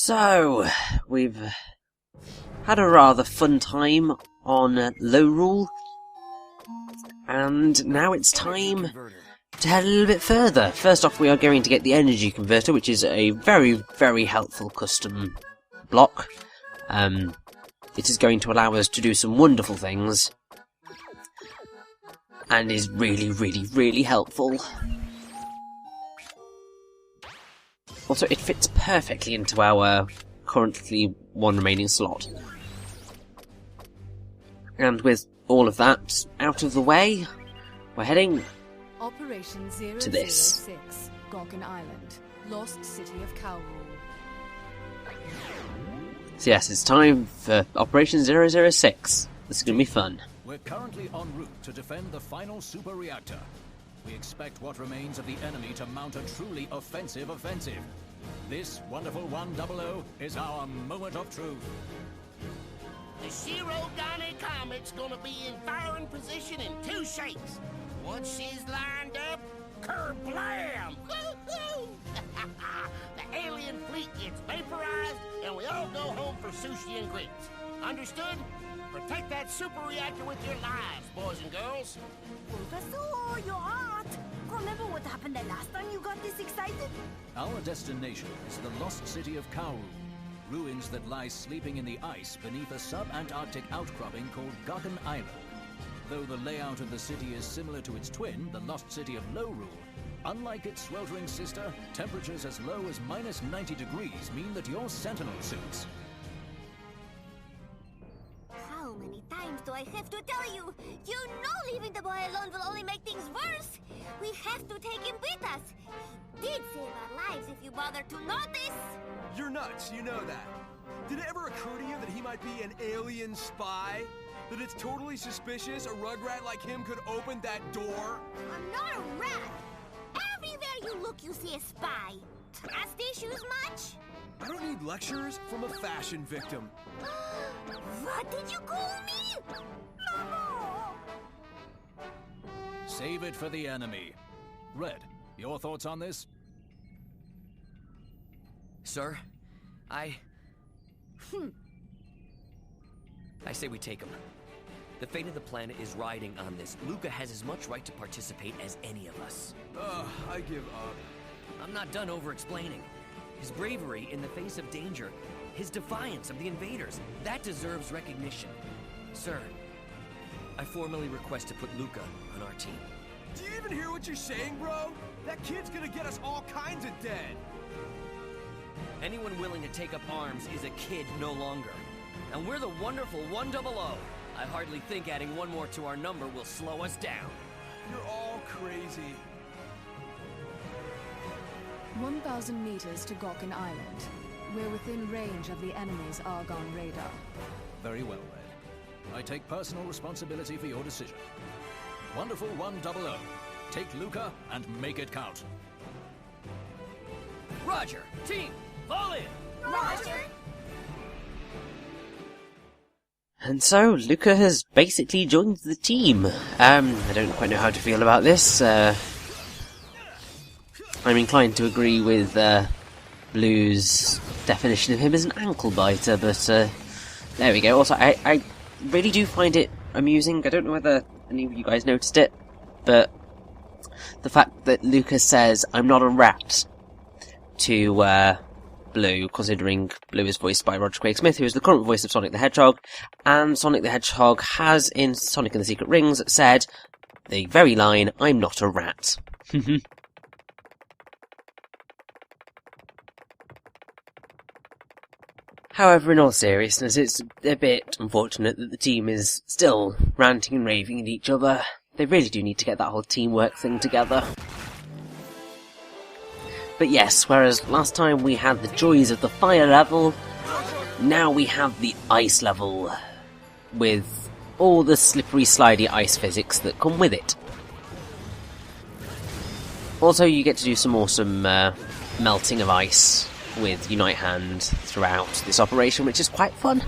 So, we've had a rather fun time on Kowrule, and now it's time to head a little bit further. First off, we are going to get the energy converter, which is a very, very helpful custom block. It is going to allow us to do some wonderful things, and is really, really, really helpful. Also, it fits perfectly into our currently one remaining slot. And with all of that out of the way, we're heading Operation to this. 006, Gorgon Island, Lost City of Kowrule. So yes, it's time for Operation 006. This is going to be fun. We're currently en route to defend the final super reactor. We expect what remains of the enemy to mount a truly offensive. This wonderful 100 is our moment of truth. The Shiro-Gane Comet's gonna be in firing position in 2 shakes. Once she's lined up, kerblam! Woo-hoo! The alien fleet gets vaporized, and we all go home for sushi and grits. Understood? Protect that super reactor with your lives, boys and girls. Professor, your art. Remember what happened the last time you got this excited? Our destination is the lost city of Kowrule, ruins that lie sleeping in the ice beneath a sub-Antarctic outcropping called Gorgon Island. Though the layout of the city is similar to its twin, the lost city of Kowrule, unlike its sweltering sister, temperatures as low as -90 degrees mean that your sentinel suits... How many times do I have to tell you? You know leaving the boy alone will only make things worse. We have to take him with us. He did save our lives if you bother to notice. You're nuts, you know that. Did it ever occur to you that he might be an alien spy? That it's totally suspicious a rugrat like him could open that door? I'm not a rat. Everywhere you look, you see a spy. Trust issues much? I don't need lectures from a fashion victim. What did you call me? No! Save it for the enemy. Red, your thoughts on this? Sir, I say we take him. The fate of the planet is riding on this. Luca has as much right to participate as any of us. I give up. I'm not done over-explaining. His bravery in the face of danger, his defiance of the invaders, that deserves recognition. Sir, I formally request to put Luca on our team. Do you even hear what you're saying, bro? That kid's gonna get us all kinds of dead. Anyone willing to take up arms is a kid no longer. And we're the wonderful 100. I hardly think adding one more to our number will slow us down. You're all crazy. 1,000 meters to Gorgon Island. We're within range of the enemy's Argon radar. Very well, Red. I take personal responsibility for your decision. Wonderful 100. Take Luca and make it count. Roger! Team, fall in! Roger! And so, Luca has basically joined the team. I don't quite know how to feel about this. I'm inclined to agree with Blue's definition of him as an ankle biter, but there we go. Also, I really do find it amusing. I don't know whether any of you guys noticed it, but the fact that Luca says, "I'm not a rat," to Blue, considering Blue is voiced by Roger Craig Smith, who is the current voice of Sonic the Hedgehog, and Sonic the Hedgehog has, in Sonic and the Secret Rings, said the very line, "I'm not a rat." However, in all seriousness, it's a bit unfortunate that the team is still ranting and raving at each other. They really do need to get that whole teamwork thing together. But yes, whereas last time we had the joys of the fire level, now we have the ice level, with all the slippery, slidey ice physics that come with it. Also, you get to do some awesome melting of ice with Unite Hand throughout this operation, which is quite fun.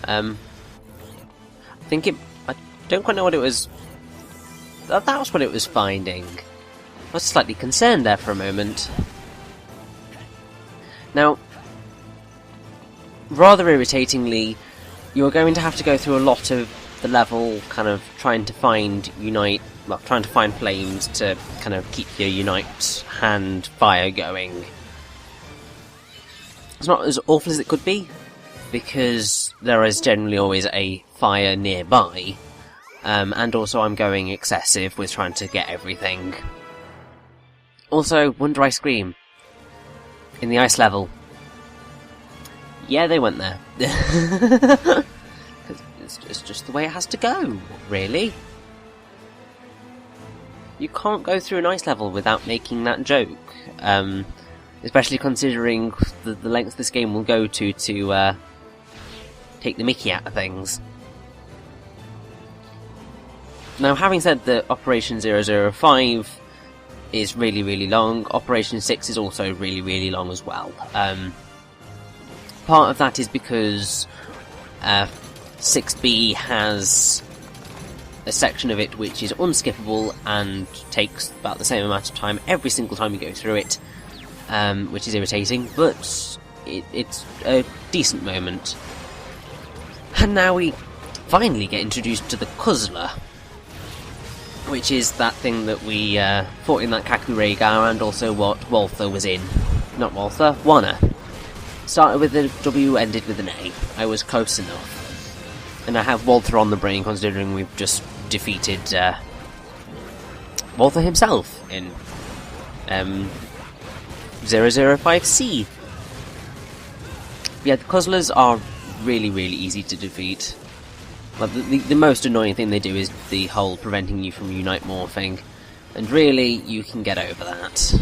I I don't quite know what it was. That was what it was finding. I was slightly concerned there for a moment. Now, rather irritatingly, you're going to have to go through a lot of the level kind of trying to find flames to kind of keep your Unite hand fire going. It's not as awful as it could be, because there is generally always a fire nearby, and also I'm going excessive with trying to get everything. Also, Wonder Ice Cream in the ice level. Yeah, they went there. It's just the way it has to go, really. You can't go through an ice level without making that joke, especially considering the length this game will go to take the mickey out of things. Now, having said that Operation 005 is really, really long, Operation 6 is also really, really long as well. Part of that is because 6B has a section of it which is unskippable and takes about the same amount of time every single time you go through it, which is irritating, but it's a decent moment. And now we finally get introduced to the Kowrule, which is that thing that we fought in that Kowrule, and also what Walther was in. Not Walther, Wanna. Started with a W, ended with an A. I was close enough. And I have Walther on the brain, considering we've just defeated Walther himself in 005C. Yeah, the Kowrules are really, really easy to defeat. But the most annoying thing they do is the whole preventing you from Unite morphing. And really, you can get over that.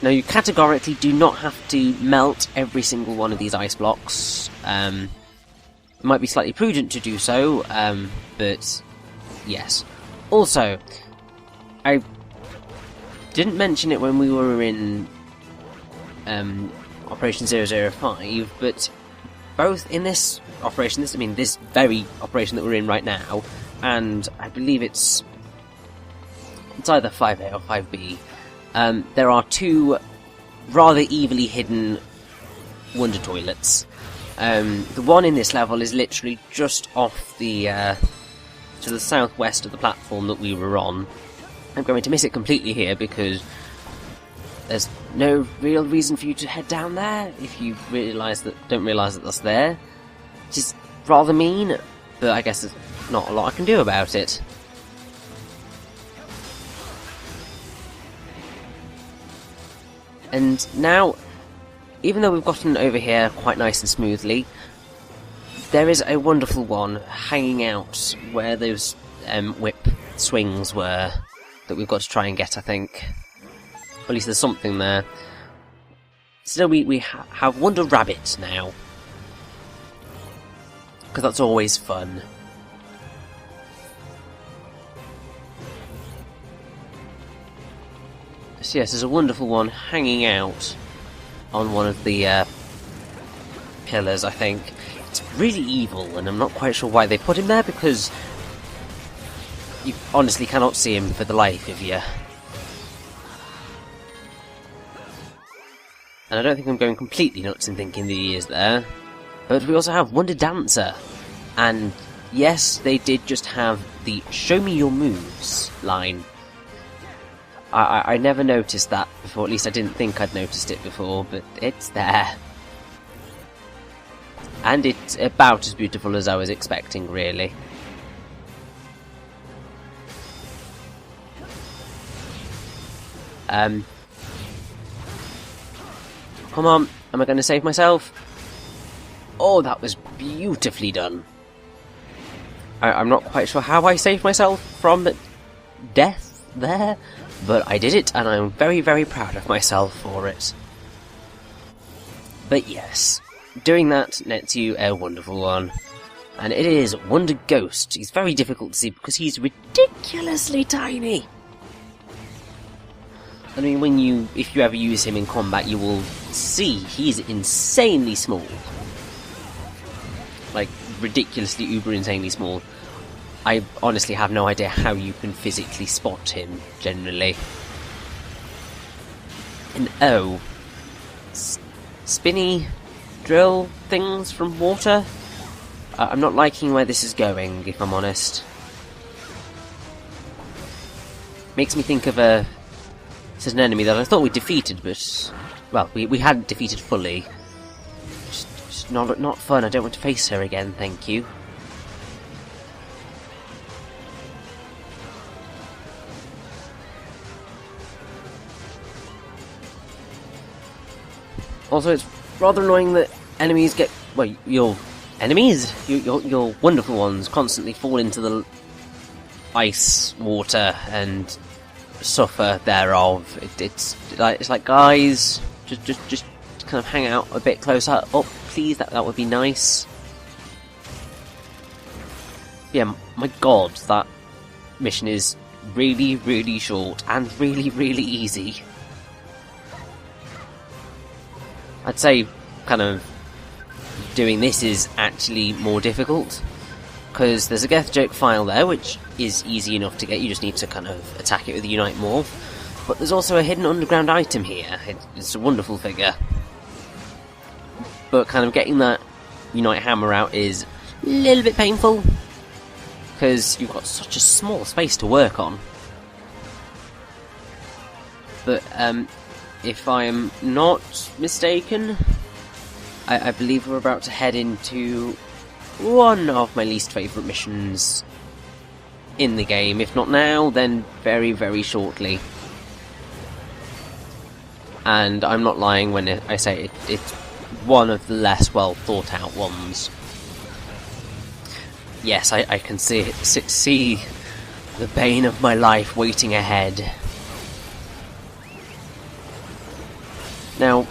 Now, you categorically do not have to melt every single one of these ice blocks. It might be slightly prudent to do so, but yes. Also, I didn't mention it when we were in Operation 005, but both in this operation, this very operation that we're in right now, and I believe it's either 5A or 5B, there are two rather evilly hidden wonder toilets. The one in this level is literally just off the to the southwest of the platform that we were on. I'm going to miss it completely here because there's no real reason for you to head down there if you don't realise that that's there. Which is rather mean, but I guess there's not a lot I can do about it. And now, even though we've gotten over here quite nice and smoothly, there is a wonderful one hanging out where those whip swings were that we've got to try and get, I think. At least there's something there. Still, we have Wonder Rabbit now, because that's always fun. So yes, there's a wonderful one hanging out on one of the pillars, I think. It's really evil, and I'm not quite sure why they put him there, because you honestly cannot see him for the life of you. And I don't think I'm going completely nuts in thinking that he is there. But we also have Wonder Dancer. And yes, they did just have the "Show me your moves" line. I never noticed that before, at least I didn't think I'd noticed it before, but it's there. And it's about as beautiful as I was expecting, really. Come on, am I going to save myself? Oh, that was beautifully done. I'm not quite sure how I saved myself from death there, but I did it, and I'm very, very proud of myself for it. But yes, doing that nets you a wonderful one. And it is Wonder Ghost. He's very difficult to see because he's ridiculously tiny. I mean, if you ever use him in combat, you will see he's insanely small. ridiculously uber insanely small. I honestly have no idea how you can physically spot him, generally. And oh, spinny drill things from water? I'm not liking where this is going, if I'm honest. Makes me think of a certain enemy that I thought we defeated, but... well, we hadn't defeated fully. Just not fun. I don't want to face her again, thank you. Also, it's rather annoying that enemies get... well, your enemies? Your wonderful ones constantly fall into the ice water and suffer thereof. It's like, guys, just kind of hang out a bit closer. Oh, please, that would be nice. Yeah, my god, that mission is really, really short and really, really easy. I'd say kind of doing this is actually more difficult, because there's a Geathjerk file there, which is easy enough to get. You just need to kind of attack it with the Unite Morph. But there's also a hidden underground item here. It's a wonderful figure. But kind of getting that Unite Hammer out is a little bit painful, because you've got such a small space to work on. But, if I am not mistaken, I believe we're about to head into one of my least favourite missions in the game. If not now, then very, very shortly. And I'm not lying when I say it's one of the less well thought out ones. Yes, I can see the bane of my life waiting ahead. Now,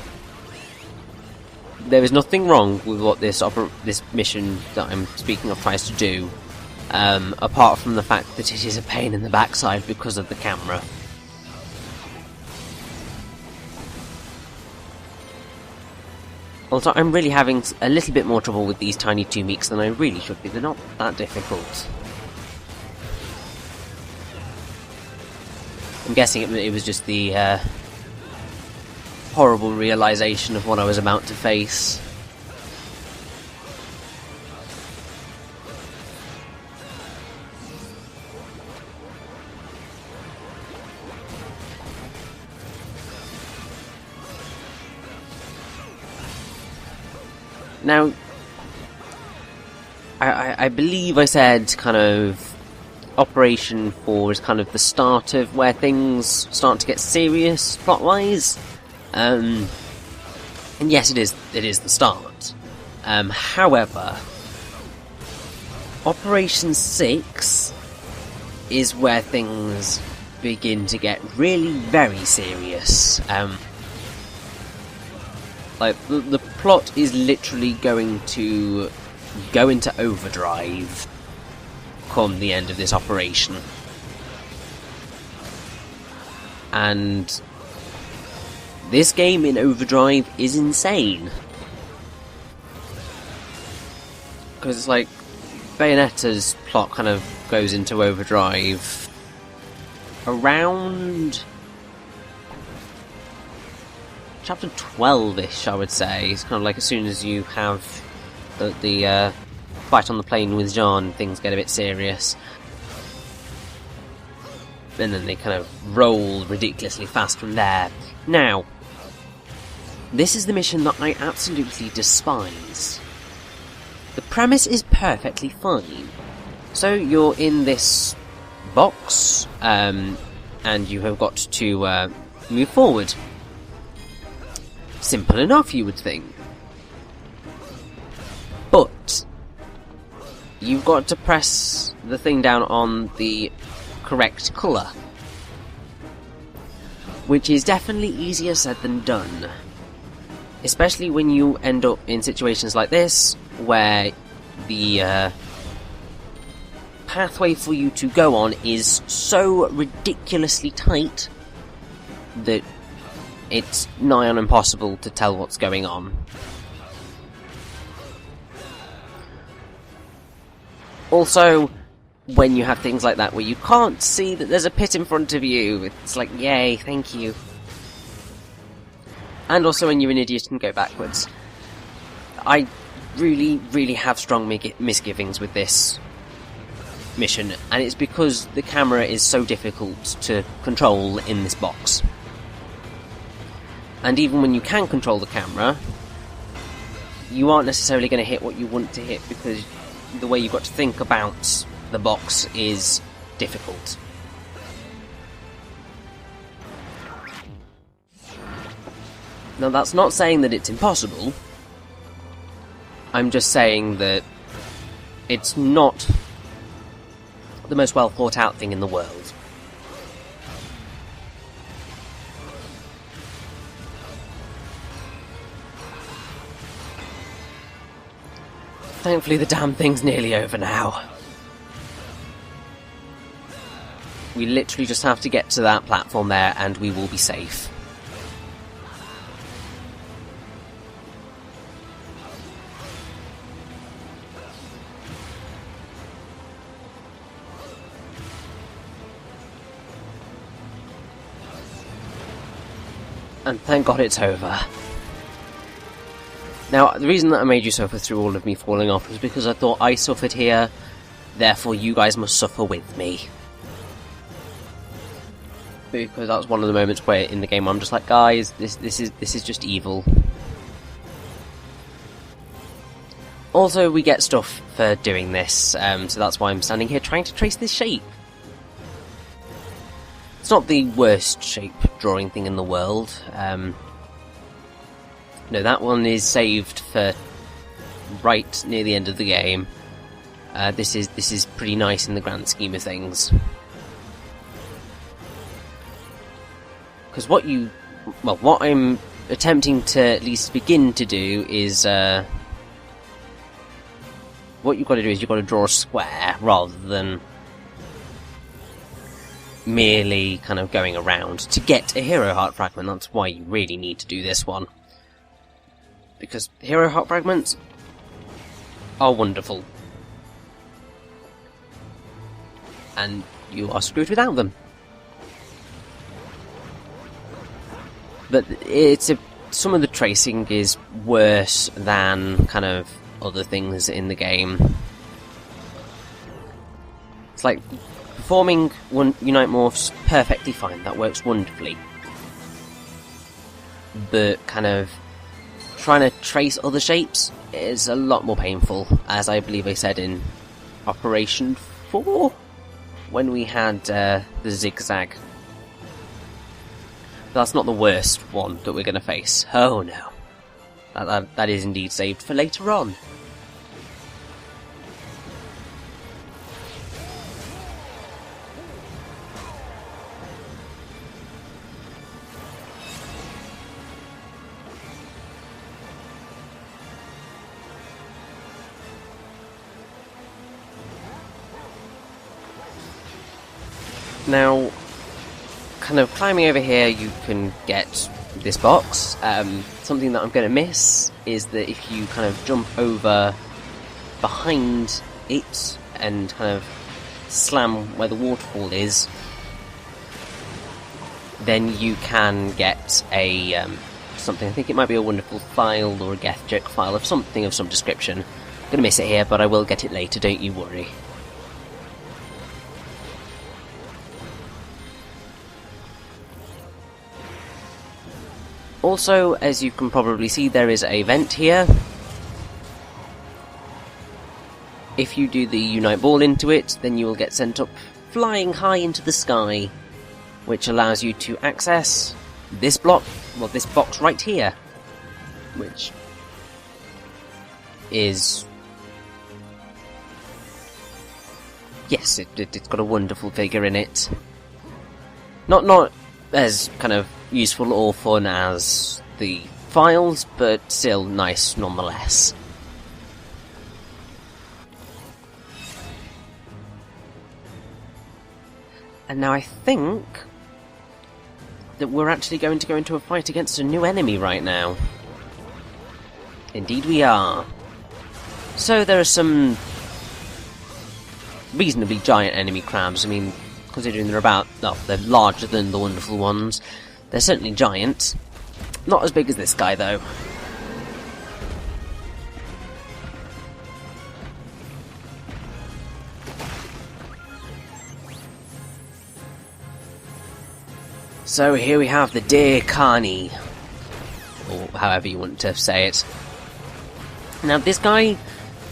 there is nothing wrong with what this mission that I'm speaking of tries to do, apart from the fact that it is a pain in the backside because of the camera. Also, I'm really having a little bit more trouble with these tiny 2 meeks than I really should be. They're not that difficult. I'm guessing it was just the horrible realization of what I was about to face. Now, I believe I said kind of Operation 4 is kind of the start of where things start to get serious plot-wise. And yes, it is the start. However, Operation 6 is where things begin to get really very serious. Like, the plot is literally going to go into overdrive come the end of this operation. And this game in overdrive is insane. Because it's like, Bayonetta's plot kind of goes into overdrive around chapter 12-ish, I would say. It's kind of like as soon as you have the fight on the plane with Jean, things get a bit serious. And then they kind of roll ridiculously fast from there. Now, this is the mission that I absolutely despise. The premise is perfectly fine. So you're in this box, and you have got to move forward. Simple enough, you would think. But you've got to press the thing down on the correct colour, which is definitely easier said than done. Especially when you end up in situations like this, where the pathway for you to go on is so ridiculously tight that it's nigh on impossible to tell what's going on. Also, when you have things like that where you can't see that there's a pit in front of you, it's like, yay, thank you. And also when you're an idiot and go backwards. I really, really have strong misgivings with this mission, and it's because the camera is so difficult to control in this box. And even when you can control the camera, you aren't necessarily going to hit what you want to hit because the way you've got to think about the box is difficult. Now that's not saying that it's impossible, I'm just saying that it's not the most well thought out thing in the world. Thankfully the damn thing's nearly over now. We literally just have to get to that platform there and we will be safe. And thank God it's over. Now, the reason that I made you suffer through all of me falling off was because I thought I suffered here, therefore you guys must suffer with me. Because that's one of the moments where in the game I'm just like, guys, this is just evil. Also, we get stuff for doing this, so that's why I'm standing here trying to trace this shape. It's not the worst shape drawing thing in the world. No, that one is saved for right near the end of the game. This is pretty nice in the grand scheme of things. Because what I'm attempting to at least begin to do is what you've got to do is you've got to draw a square rather than merely kind of going around to get a hero heart fragment. That's why you really need to do this one. Because hero heart fragments are wonderful. And you are screwed without them. But some of the tracing is worse than kind of other things in the game. It's like performing Unite Morphs perfectly fine, that works wonderfully. But kind of trying to trace other shapes is a lot more painful, as I believe I said in Operation 4, when we had the zigzag. That's not the worst one that we're going to face. Oh no. That is indeed saved for later on. Now, kind of climbing over here, you can get this box. Something that I'm going to miss is that if you kind of jump over behind it and kind of slam where the waterfall is, then you can get a something. I think it might be a wonderful file or a Geathjerk file of something of some description. I'm going to miss it here, but I will get it later, don't you worry. Also, as you can probably see, there is a vent here. If you do the Unite Ball into it, then you will get sent up flying high into the sky, which allows you to access this block, well, this box right here, which is... yes, it's got a wonderful figure in it. Not as kind of useful or fun as the files, but still nice nonetheless. And now I think that we're actually going to go into a fight against a new enemy right now. Indeed we are. So there are some reasonably giant enemy crabs. I mean, considering they're about, well, they're larger than the wonderful ones. They're certainly giant. Not as big as this guy, though. So here we have the Deer Carney, or however you want to say it. Now this guy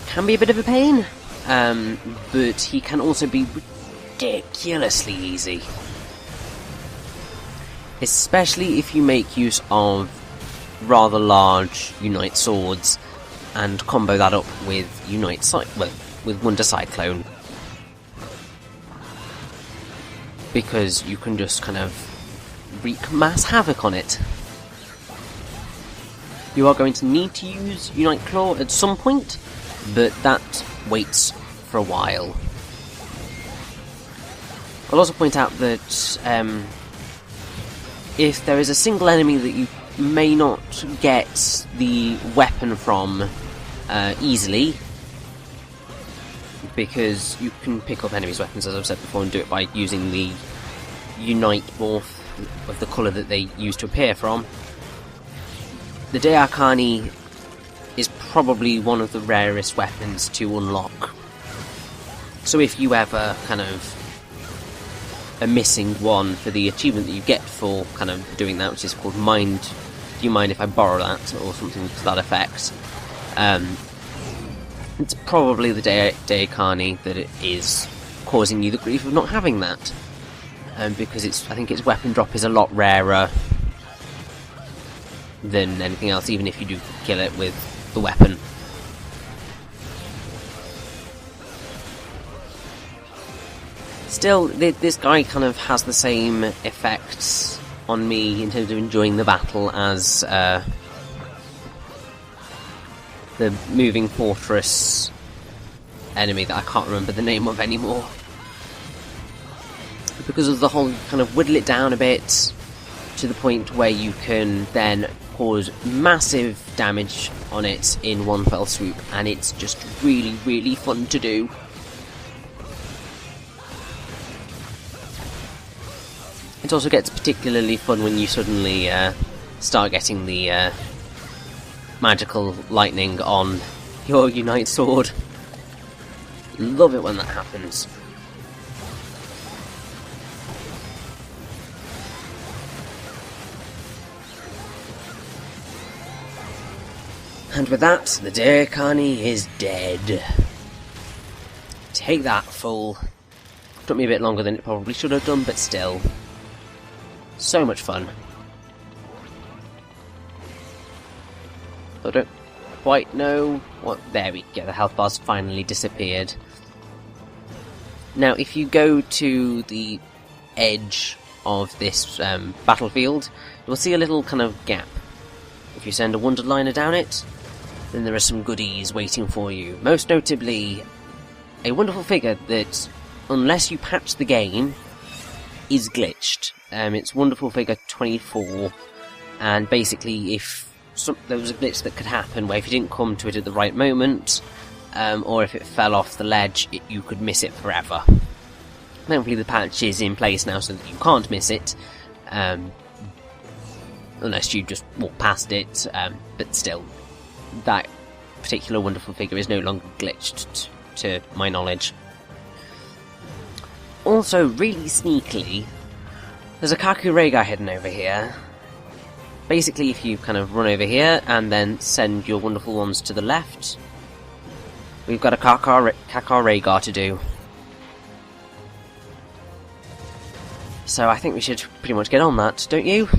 can be a bit of a pain, but he can also be ridiculously easy. Especially if you make use of rather large Unite swords and combo that up with with Wonder Cyclone. Because you can just kind of wreak mass havoc on it. You are going to need to use Unite Claw at some point, but that waits for a while. I'll also point out that if there is a single enemy that you may not get the weapon from easily, because you can pick up enemies' weapons, as I've said before, and do it by using the Unite morph of the colour that they use to appear from. The Geathjerk Carney is probably one of the rarest weapons to unlock. So if you ever kind of are missing one for the achievement that you get for kind of doing that, which is called Mind, do you mind if I borrow that, or something to that effect, it's probably the Geathjerk Carney that it is causing you the grief of not having that. Because I think its weapon drop is a lot rarer than anything else, even if you do kill it with the weapon. Still, this guy kind of has the same effects on me in terms of enjoying the battle as the moving fortress enemy that I can't remember the name of anymore. Because of the whole kind of whittle it down a bit to the point where you can then cause massive damage on it in one fell swoop, and it's just really, really fun to do. It also gets particularly fun when you suddenly start getting the magical lightning on your Unite sword. Love it when that happens. And with that, the Geathjerk Carney is dead. Take that, fool. Took me a bit longer than it probably should have done, but still. So much fun. I don't quite know what... There we go, the health bar's finally disappeared. Now, if you go to the edge of this battlefield, you'll see a little kind of gap. If you send a Wonder Liner down it, then there are some goodies waiting for you. Most notably, a wonderful figure that, unless you patch the game, is glitched. It's Wonderful Figure 24, and basically if there was a glitch that could happen where if you didn't come to it at the right moment, or if it fell off the ledge, you could miss it forever. Thankfully the patch is in place now so that you can't miss it, unless you just walk past it, but still, that particular wonderful figure is no longer glitched, to my knowledge. Also, really sneakily, there's a Kowrule hidden over here. Basically, if you kind of run over here and then send your wonderful ones to the left, we've got a Kowrule to do. So I think we should pretty much get on that, don't you?